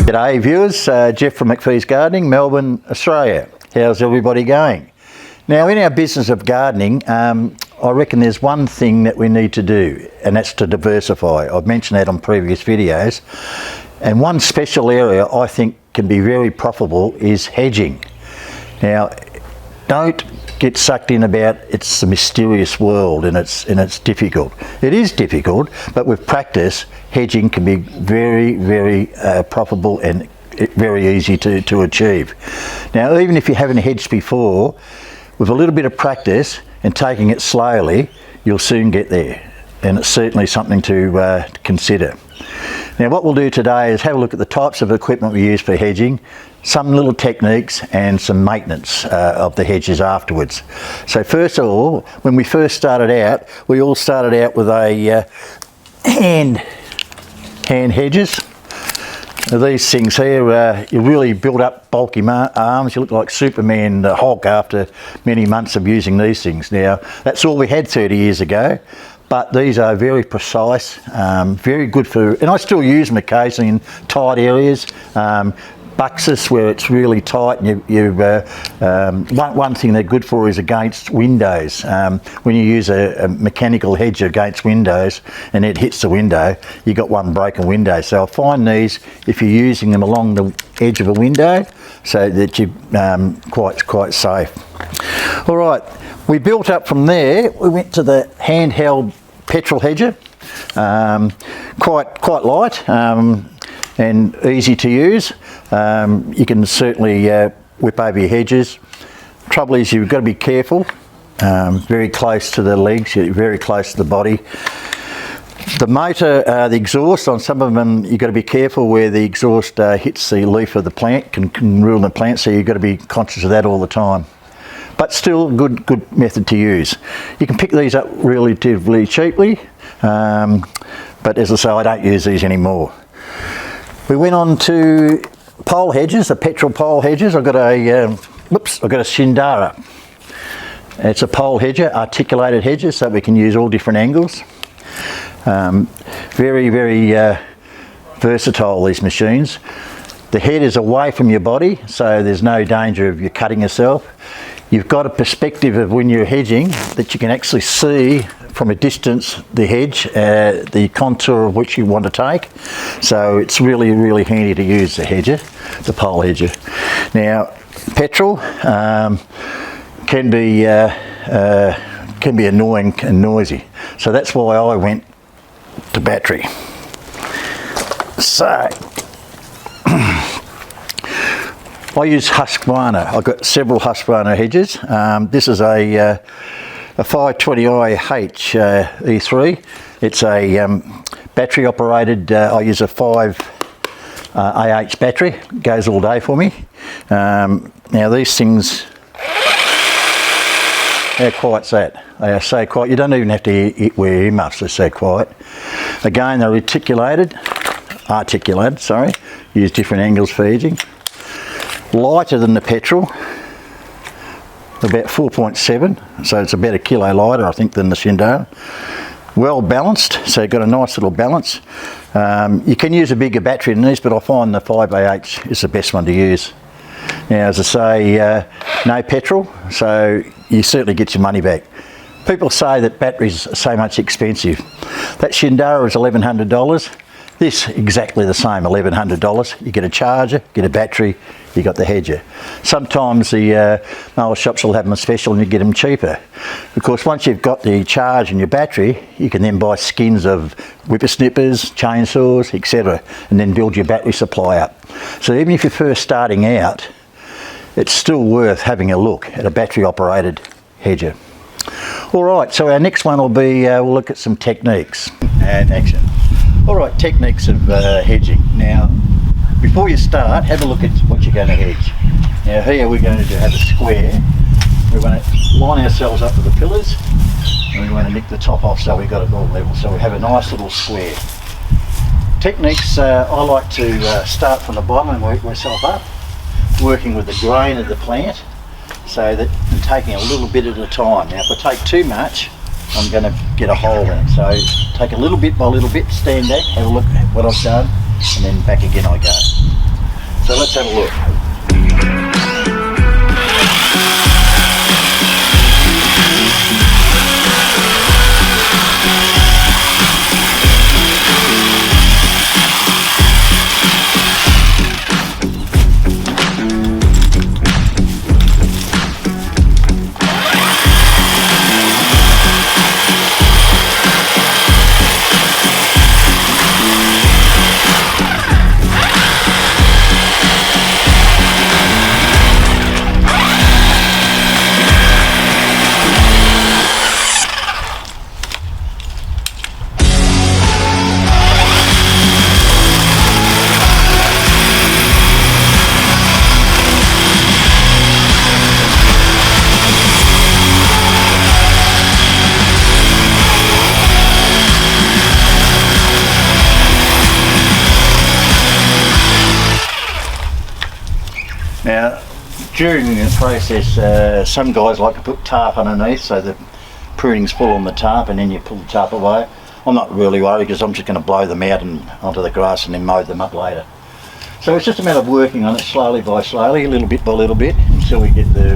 G'day viewers, Jeff from McPhee's Gardening, Melbourne, Australia. How's everybody going? Now in our business of gardening, I reckon there's one thing that we need to do, and that's to diversify. I've mentioned that on previous videos. And one special area I think can be very profitable is hedging. Now, don't get sucked in about it's a mysterious world and it's difficult. It is difficult, but with practice, hedging can be very profitable and very easy to achieve. Now, even if you haven't hedged before, with a little bit of practice and taking it slowly, you'll soon get there. And it's certainly something to consider. Now, what we'll do today is have a look at the types of equipment we use for hedging, some little techniques and some maintenance of the hedges afterwards. So first of all, when we first started out, we all started out with a hand hedges. Now these things here, you really build up bulky arms. You look like Superman, the Hulk, after many months of using these things. Now, that's all we had 30 years ago. But these are very precise, very good for, and I still use them occasionally in tight areas, buxus where it's really tight. And one thing they're good for is against windows. When you use a mechanical hedge against windows and it hits the window, you got one broken window. So I find these, if you're using them along the edge of a window, so that you're quite safe. All right. We built up from there. We went to the handheld petrol hedger, quite light and easy to use. You can certainly whip over your hedges. Trouble is you've got to be careful, very close to the legs, very close to the body. The motor, the exhaust on some of them, you've got to be careful where the exhaust hits the leaf of the plant, can ruin the plant, so you've got to be conscious of that all the time. But still good method to use. You can pick these up relatively cheaply, but as I say, I don't use these anymore. We went on to pole hedges, the petrol pole hedges. I've got a Shindara. It's a pole hedger, articulated hedges, so we can use all different angles. Very versatile, these machines. The head is away from your body, so there's no danger of you cutting yourself. You've got a perspective of when you're hedging that you can actually see from a distance the hedge, the contour of which you want to take. So it's really handy to use the hedger, the pole hedger. Now, petrol can be annoying and noisy. So that's why I went to battery. So I use Husqvarna. I've got several Husqvarna hedges. This is a 520i E3. It's a battery operated. I use a 5 AH battery. Goes all day for me. Now these things, how quiet's that? They are so quiet. You don't even have to wear earmuffs. They're so quiet. Again, they're articulated. Use different angles for hedging. Lighter than the petrol, about 4.7, so it's about a kilo lighter I think than the Shindara. Well balanced, so you've got a nice little balance. You can use a bigger battery than these, but I find the 5AH is the best one to use. Now, as I say, no petrol, so you certainly get your money back. People say that batteries are so much expensive. That Shindara is $1,100. This exactly the same, $1,100. You get a charger, get a battery, you got the hedger. Sometimes the mower shops will have them special and you get them cheaper. Of course, once you've got the charge and your battery, you can then buy skins of whippersnippers, chainsaws, etc., and then build your battery supply up. So even if you're first starting out, it's still worth having a look at a battery operated hedger. All right, so our next one will be, we'll look at some techniques and action. All right, techniques of hedging. Now, before you start, have a look at what you're going to hedge. Now here we're going to have a square. We want to line ourselves up with the pillars and we want to nick the top off so we've got it all level. So we have a nice little square. Techniques, I like to start from the bottom and work myself up, working with the grain of the plant, so that I'm taking a little bit at a time. Now if I take too much, I'm going to get a hole in it. So take a little bit by little bit, stand back, have a look at what I've done, and then back again I go. So let's have a look. Now, during the process, some guys like to put tarp underneath so the pruning's full on the tarp, and then you pull the tarp away. I'm not really worried because I'm just going to blow them out and onto the grass and then mow them up later. So it's just a matter of working on it slowly by slowly, a little bit by little bit, until we get the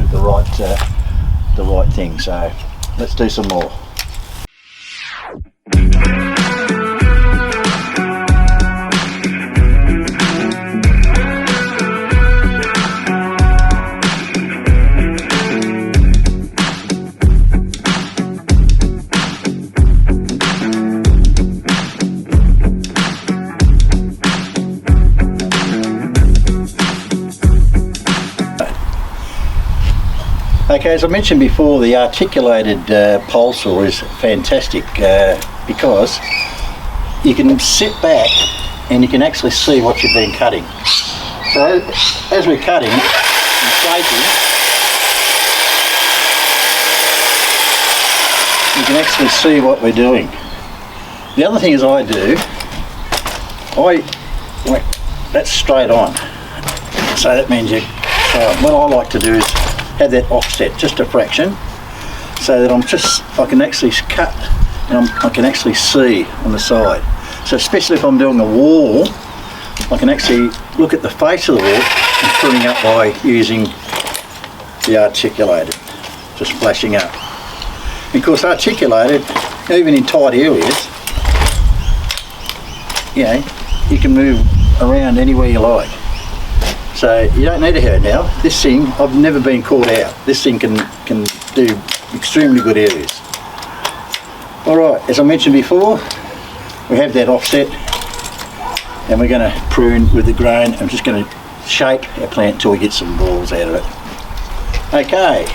right thing. So let's do some more. Okay, as I mentioned before, the articulated pole saw is fantastic because you can sit back and you can actually see what you've been cutting. So as we're cutting and shaping, you can actually see what we're doing. The other thing is that's straight on. So that means what I like to do is have that offset just a fraction, so that I can actually cut and I can actually see on the side. So especially if I'm doing a wall, I can actually look at the face of the wall and pruning up by using the articulated, just flashing up. Of course, articulated, even in tight areas, you can move around anywhere you like. So you don't need to have it now. This thing, I've never been caught out. This thing can do extremely good areas. Alright, as I mentioned before, we have that offset and we're going to prune with the grain. I'm just going to shape our plant until we get some balls out of it. Okay.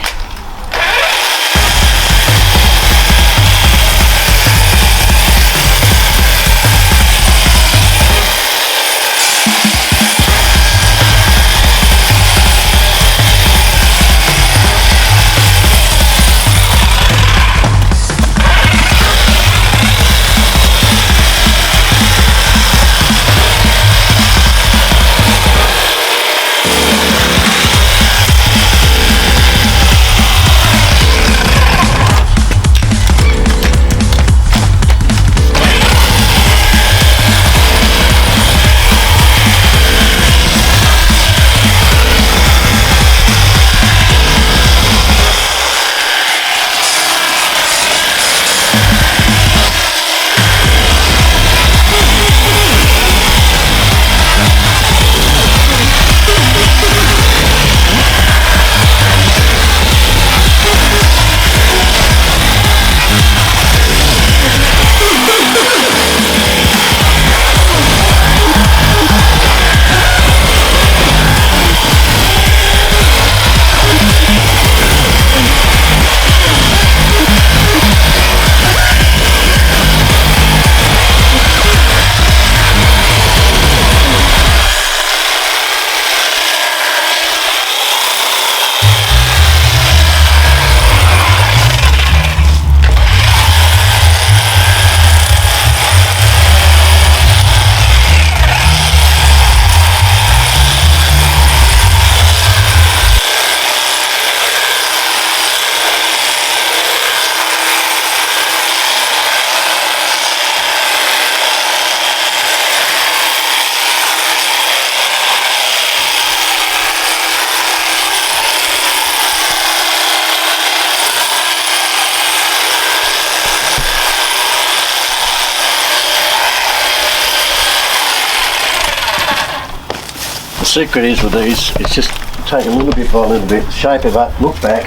secret is with these, it's just take a little bit by a little bit, shape it up, look back,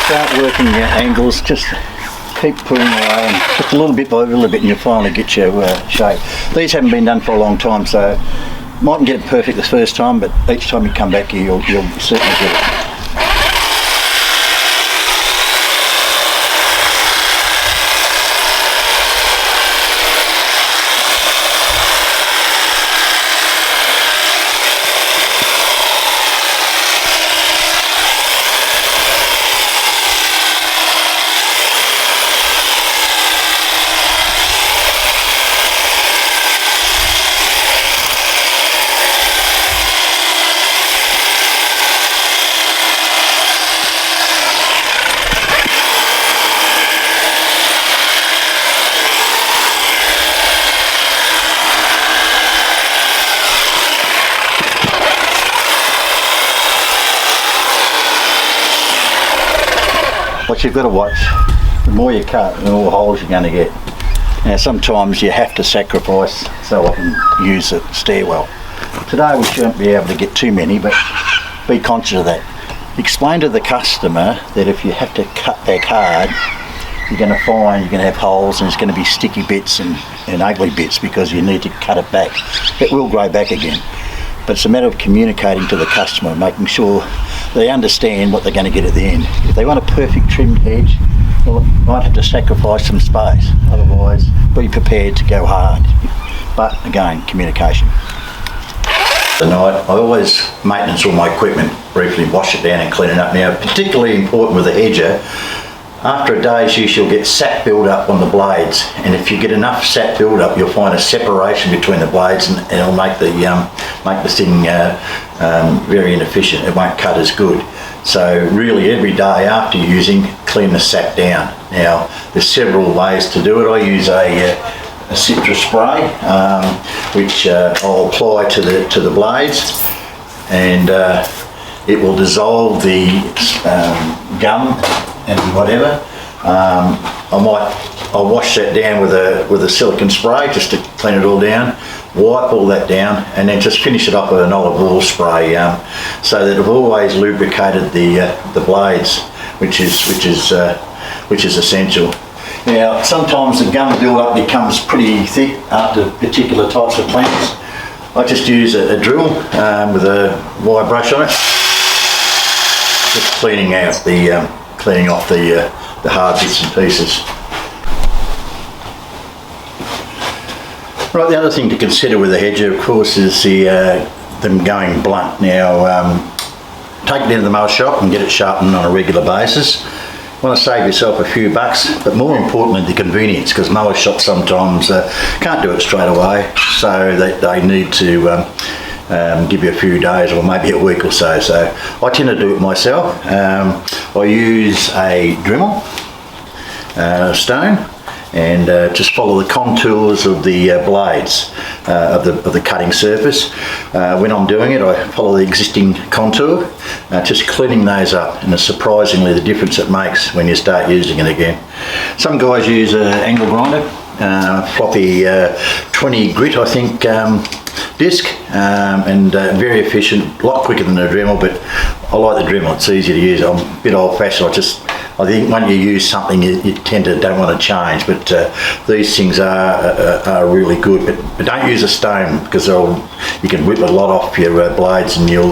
start working your angles, just keep pulling away, and just a little bit by a little bit, and you'll finally get your shape. These haven't been done for a long time, so mightn't get it perfect the first time, but each time you come back here, you'll certainly get it. What you've got to watch, the more you cut, the more holes you're going to get. Now sometimes you have to sacrifice so I can use the stairwell. Today we shouldn't be able to get too many, but be conscious of that. Explain to the customer that if you have to cut back hard, you're going to find you're going to have holes and it's going to be sticky bits and ugly bits because you need to cut it back. It will grow back again. But it's a matter of communicating to the customer, making sure they understand what they're going to get at the end. If they want a perfect trimmed hedge, well, they might have to sacrifice some space. Otherwise, be prepared to go hard. But again, communication. Tonight, I always maintenance all my equipment, briefly wash it down and clean it up. Now, particularly important with a hedger, after a day's use you'll get sap build up on the blades, and if you get enough sap build up you'll find a separation between the blades and it'll make the thing very inefficient. It won't cut as good. So really every day after using, clean the sap down. Now there's several ways to do it. I use a citrus spray which I'll apply to the blades, and it will dissolve the gum and whatever. I'll wash that down with a silicone spray just to clean it all down, wipe all that down, and then just finish it off with an olive oil spray, so that I've always lubricated the blades, which is essential. Now sometimes the gum build-up becomes pretty thick after particular types of plants. I just use a drill with a wire brush on it, just cleaning off the hard bits and pieces. Right, the other thing to consider with a hedger, of course, is them going blunt. Now, take it into the mower shop and get it sharpened on a regular basis. You want to save yourself a few bucks, but more importantly the convenience, because mower shops sometimes can't do it straight away, so they need to give you a few days or maybe a week or so. So I tend to do it myself. I use a Dremel stone and just follow the contours of the blades of the cutting surface. When I'm doing it, I follow the existing contour, just cleaning those up, and it's surprisingly the difference it makes when you start using it again. Some guys use an angle grinder, floppy 20 grit I think disc, and very efficient, a lot quicker than the Dremel, but I like the Dremel, it's easy to use. I'm a bit old fashioned. I think when you use something you tend to don't want to change, but these things are really good, but don't use a stone, because you can whip a lot off your blades and you'll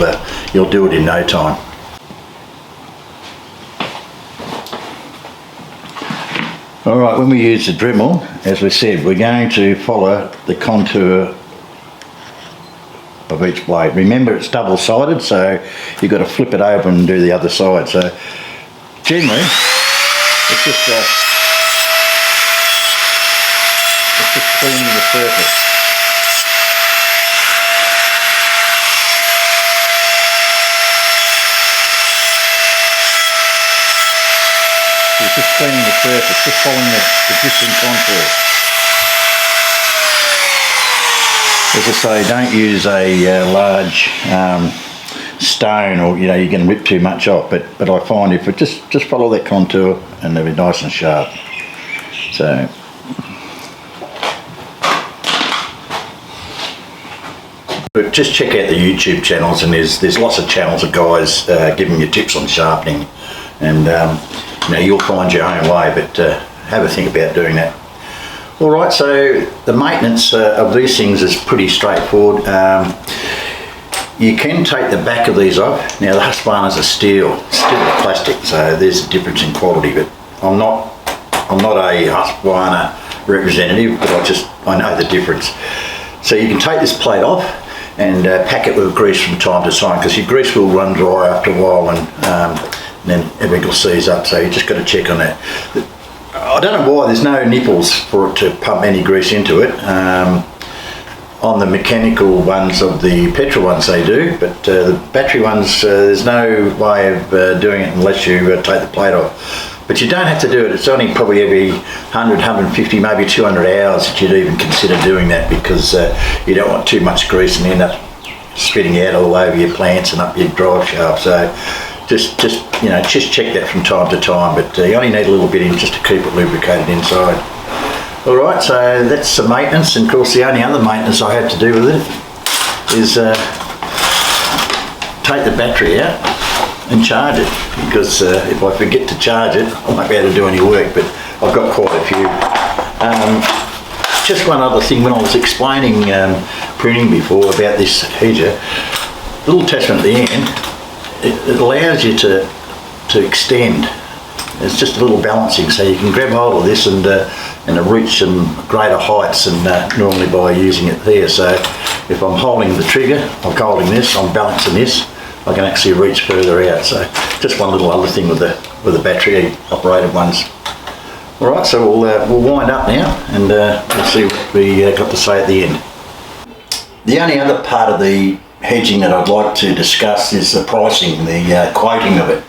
do it in no time. Alright, when we use the Dremel, as we said, we're going to follow the contour of each blade. Remember, it's double-sided, so you've got to flip it over and do the other side. So generally, it's just cleaning the surface. It's just cleaning the surface, just following the existing contour. As I say, don't use a large stone, or you can rip too much off. But I find if it just follow that contour, and they'll be nice and sharp. So But just check out the YouTube channels, and there's lots of channels of guys giving you tips on sharpening, and you'll find your own way, but have a think about doing that. All right, so the maintenance of these things is pretty straightforward. You can take the back of these off. Now the Husqvarnas are still plastic, so there's a difference in quality, but I'm not a Husqvarna representative, but I know the difference. So you can take this plate off and pack it with grease from time to time, because your grease will run dry after a while, and then everything will seize up, so you just got to check on that. I don't know why there's no nipples for it to pump any grease into it. On the mechanical ones of the petrol ones they do, but the battery ones there's no way of doing it unless you take the plate off. But you don't have to do it. It's only probably every 100, 150, maybe 200 hours that you'd even consider doing that, because you don't want too much grease and end up spitting out all over your plants and up your drive shaft. So just check that from time to time, but you only need a little bit in just to keep it lubricated inside. Alright, so that's the maintenance, and of course the only other maintenance I have to do with it is take the battery out and charge it, because if I forget to charge it I won't be able to do any work, but I've got quite a few. Just one other thing, when I was explaining pruning before about this hedger, the little attachment at the end, it allows you to extend. It's just a little balancing, so you can grab hold of this and reach some greater heights than normally by using it there. So if I'm holding the trigger, I'm holding this, I'm balancing this, I can actually reach further out. So just one little other thing with the battery operated ones. All right, so we'll wind up now, and we'll see what we got to say at the end. The only other part of the hedging that I'd like to discuss is the pricing, the quoting of it.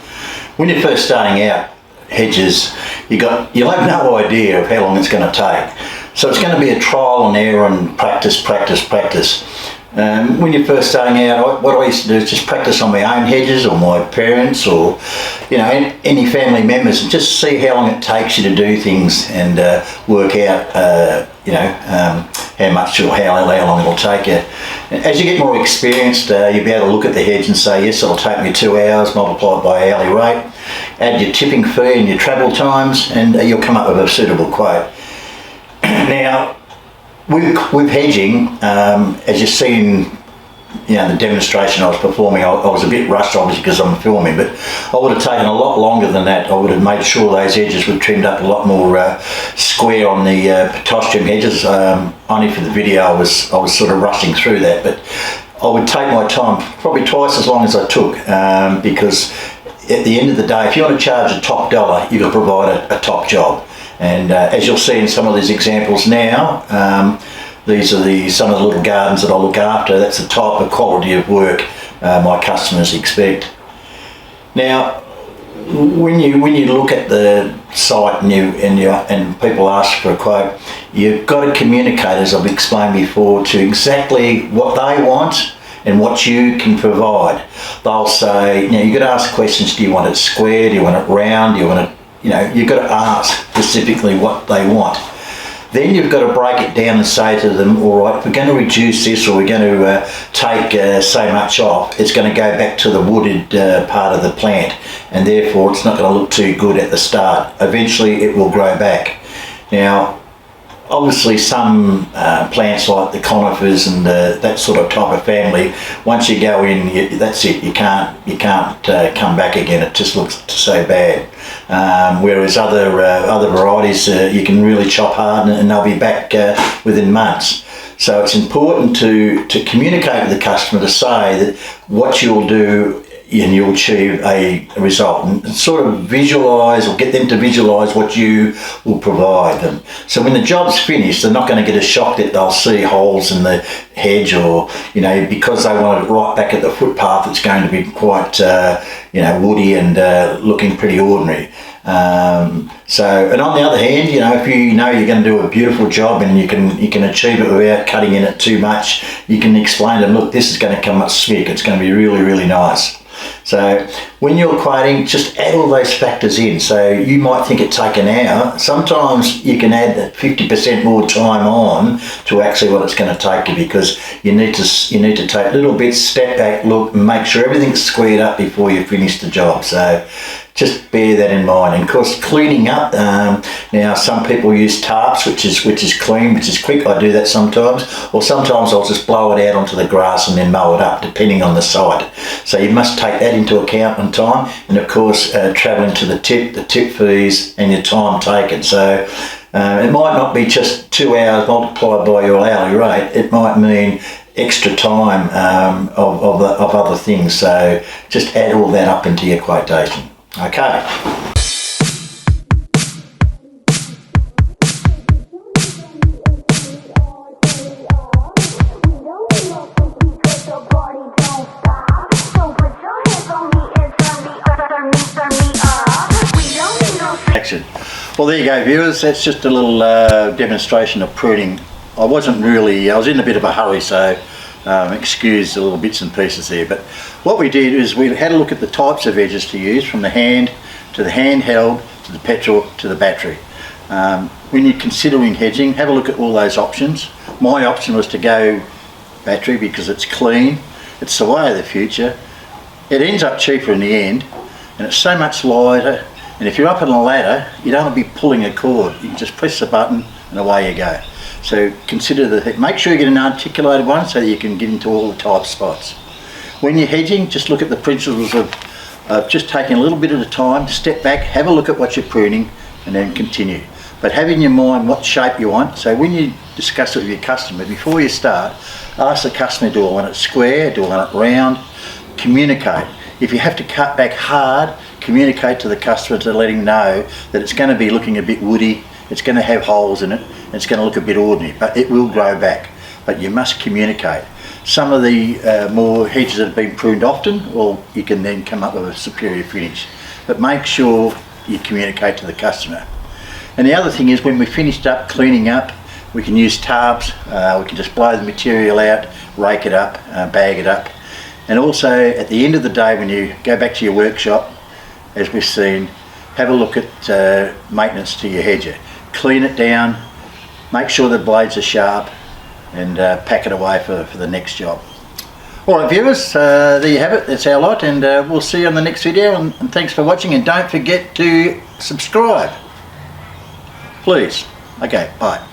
When you're first starting out hedges, you'll have no idea of how long it's going to take. So it's going to be a trial and error and practice. When you're first starting out, what I used to do is just practice on my own hedges, or my parents, or any family members, and just see how long it takes you to do things, and work out how much or how long it'll take you. As you get more experienced, you'll be able to look at the hedge and say, yes, it'll take me 2 hours, multiplied by hourly rate, add your tipping fee and your travel times, and you'll come up with a suitable quote. Now, with hedging, as you've seen, the demonstration I was performing, I was a bit rushed obviously because I'm filming, but I would have taken a lot longer than that. I would have made sure those edges were trimmed up a lot more square on the potassium hedges. Only for the video I was sort of rushing through that, but I would take my time, probably twice as long as I took, because at the end of the day, if you want to charge a top dollar, you've got to provide a top job. And as you'll see in some of these examples now, these are some of the little gardens that I look after. That's the type of quality of work my customers expect. Now, when you look at the site and people ask for a quote, you've got to communicate, as I've explained before, to exactly what they want and what you can provide. They'll say, you've got to ask questions. Do you want it square? Do you want it round? Do you want it, you've got to ask specifically what they want. Then you've got to break it down and say to them, all right, if we're going to reduce this, or we're going to take so much off, it's going to go back to the wooded part of the plant, and therefore it's not going to look too good at the start. Eventually it will grow back. Now, obviously some plants like the conifers and that sort of type of family, once you go in, that's it. You can't come back again. It just looks so bad. Whereas other varieties, you can really chop hard and they'll be back within months. So it's important to communicate with the customer, to say that what you'll do and you'll achieve a result, and sort of visualise, or get them to visualise what you will provide them. So when the job's finished, they're not going to get a shock that they'll see holes in the hedge, or because they want it right back at the footpath, it's going to be quite woody and looking pretty ordinary. And on the other hand, if you're going to do a beautiful job and you can achieve it without cutting in it too much, you can explain to them, look, this is going to come up slick, it's going to be really, really nice. So when you're quoting, just add all those factors in. So you might think it take an hour. Sometimes you can add that 50% more time on to actually what it's going to take you, because you need to take little bits, step back, look, and make sure everything's squared up before you finish the job. So just bear that in mind. And of course, cleaning up. Now, some people use tarps, which is clean, which is quick. I do that sometimes, or sometimes I'll just blow it out onto the grass and then mow it up, depending on the site. So you must take that into account on time, and of course, travelling to the tip fees, and your time taken. So it might not be just 2 hours multiplied by your hourly rate. It might mean extra time of other things. So just add all that up into your quotation. Okay. Action. Well, there you go, viewers. That's just a little demonstration of pruning. I was in a bit of a hurry, so excuse the little bits and pieces there. But what we did is we had a look at the types of edges to use, from the hand to the handheld to the petrol to the battery. When you're considering hedging, have a look at all those options. My option was to go battery because it's clean, it's the way of the future. It ends up cheaper in the end, and it's so much lighter. And if you're up on a ladder, you don't want to be pulling a cord. You can just press the button and away you go. So consider make sure you get an articulated one so that you can get into all the tight spots. When you're hedging, just look at the principles of just taking a little bit at a time, step back, have a look at what you're pruning, and then continue. But have in your mind what shape you want. So when you discuss it with your customer, before you start, ask the customer, do I want it square, do I want it round? Communicate. If you have to cut back hard, communicate to the customer to let him know that it's going to be looking a bit woody, it's going to have holes in it, and it's going to look a bit ordinary, but it will grow back. But you must communicate. Some of the more hedges that have been pruned often, well, you can then come up with a superior finish. But make sure you communicate to the customer. And the other thing is, when we're finished up cleaning up, we can use tarps, we can just blow the material out, rake it up, bag it up. And also at the end of the day, when you go back to your workshop, as we've seen, have a look at maintenance to your hedger. Clean it down, make sure the blades are sharp, and pack it away for the next job. Alright viewers, there you have it, that's our lot, and we'll see you on the next video, and thanks for watching, and don't forget to subscribe. Please. Okay, bye.